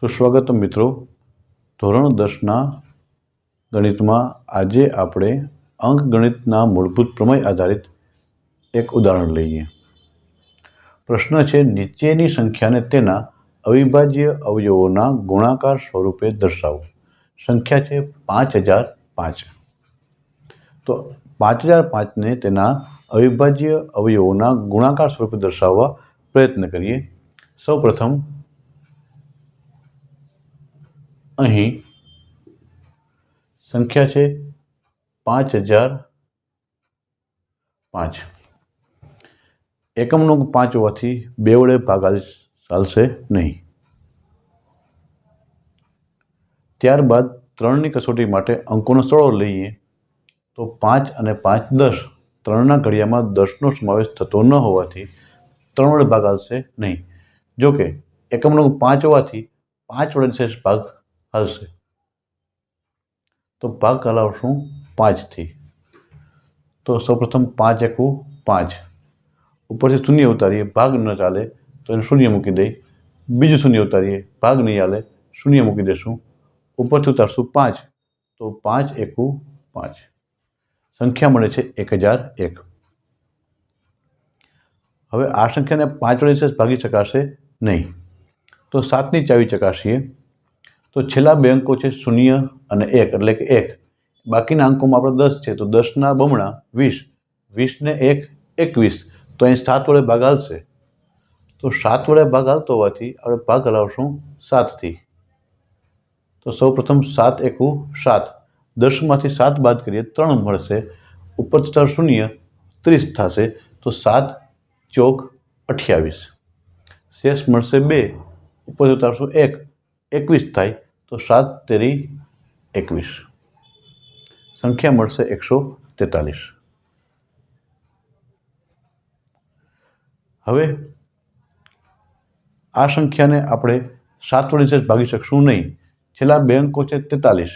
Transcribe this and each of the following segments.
સુસ્વાગત મિત્રો। ધોરણ 10ના ગણિતમાં આજે આપણે અંકગણિતના મૂળભૂત પ્રમેય આધારિત એક ઉદાહરણ લઈએ। પ્રશ્ન છે, નીચેની સંખ્યાને તેના અવિભાજ્ય અવયવોના ગુણાકાર સ્વરૂપે દર્શાવો। સંખ્યા છે 5005। તો 5005ને તેના અવિભાજ્ય અવયવોના ગુણાકાર સ્વરૂપે દર્શાવવા પ્રયત્ન કરીએ। સૌપ્રથમ અહીં સંખ્યા છે 5005। એકમનો 5 હોવાથી 2 વડે ભાગાડી ચાલશે નહીં। ત્યારબાદ 3ની કસોટી માટે અંકોનો સરવાળો લઈએ તો 5 અને 5 10। 3ના ઘડિયામાં 10નો સમાવેશ થતો ન હોવાથી 3 વડે ભાગાશે નહીં। જો કે એકમનો 5 હોવાથી 5 વડે શેષ ભાગ હાલશે। તો ભાગ હલાવશું 5થી। તો સૌપ્રથમ 5 એકુ 5, ઉપરથી શૂન્ય ઉતારીએ, ભાગ ન ચાલે તો એને શૂન્ય મૂકી દઈ। બીજું શૂન્ય ઉતારીએ, ભાગ નહીં હાલે, શૂન્ય મૂકી દઈશું। ઉપરથી ઉતારશું 5, તો 5 એકુ 5। સંખ્યા મળે છે 1001। હવે આ સંખ્યાને 5 વડે શેષ ભાગી શકાશે નહીં। તો 7ની ચાવી ચકાસીએ તો છેલ્લા બે અંકો છે 0 અને 1, એટલે કે 1। બાકીના અંકોમાં આપણે 10 છે, તો 10ના બમણા 20, 20ને 1 21। તો અહીં 7 વડે ભાગ હાલશે। તો 7 વડે ભાગ હાલતો હોવાથી આપણે ભાગ હલાવશું 7થી। તો સૌપ્રથમ 7 એકુ 7, 10માંથી 7 બાદ કરીએ 3 મળશે। ઉપરથી ચાર શૂન્ય 30 થશે। તો 7 ચોક 28, શેષ મળશે 2। ઉપરથી ઉતારશું 1, 21 થાય। તો 7 તેરી 21, સંખ્યા મળશે 143। હવે આ સંખ્યાને આપણે 7 વડે શેષ ભાગી શકશું નહીં। છેલ્લા બે અંકો છે 43,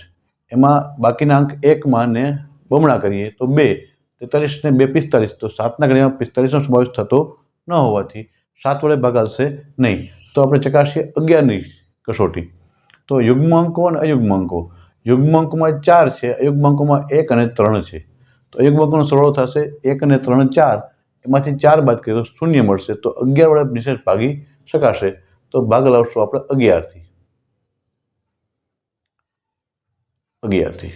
એમાં બાકીના અંક 1માં ને બમણા કરીએ તો 2, 43 ને 2 45। તો 7ના ઘડિયામાં 45નો સમાવેશ થતો ન હોવાથી 7 વડે ભાગાશે નહીં। તો આપણે ચકાસીએ 11ની કસોટી। તો યુગ્મ અંકો અને અયુગ્મ અંકો, યુગ્મ અંકોમાં 4 છે, અયુગ્મ અંકોમાં 1 અને 3 છે। તો અયુગ્મ અંકોનો સરવાળો થશે 1 અને 3 4, એમાંથી 4 બાદ કરીએ તો શૂન્ય મળશે। તો 11 વડે નિશેષ ભાગી શકાશે। તો ભાગ લાવશું આપણે 11થી।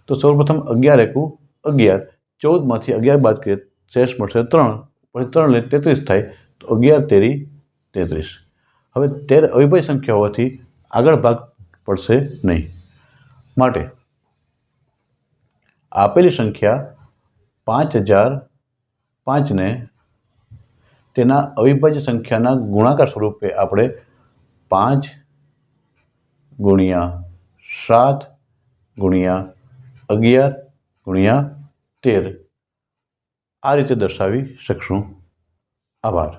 તો સૌપ્રથમ 11 એકુ 11, 14માંથી 11 બાદ કરીએ શેષ મળશે 3, પછી 3 લે 33 થાય। તો 11 તેરી 33। હવે 13 અવિભાજ્ય સંખ્યા હોવાથી આગળ ભાગ પડશે નહીં। માટે આપેલી સંખ્યા 5005ને તેના અવિભાજ્ય સંખ્યાના ગુણાકાર સ્વરૂપે આપણે 5 ગુણ્યા 7 ગુણ્યા 11 ગુણ્યા 13 આ રીતે દર્શાવી શકશું। આભાર।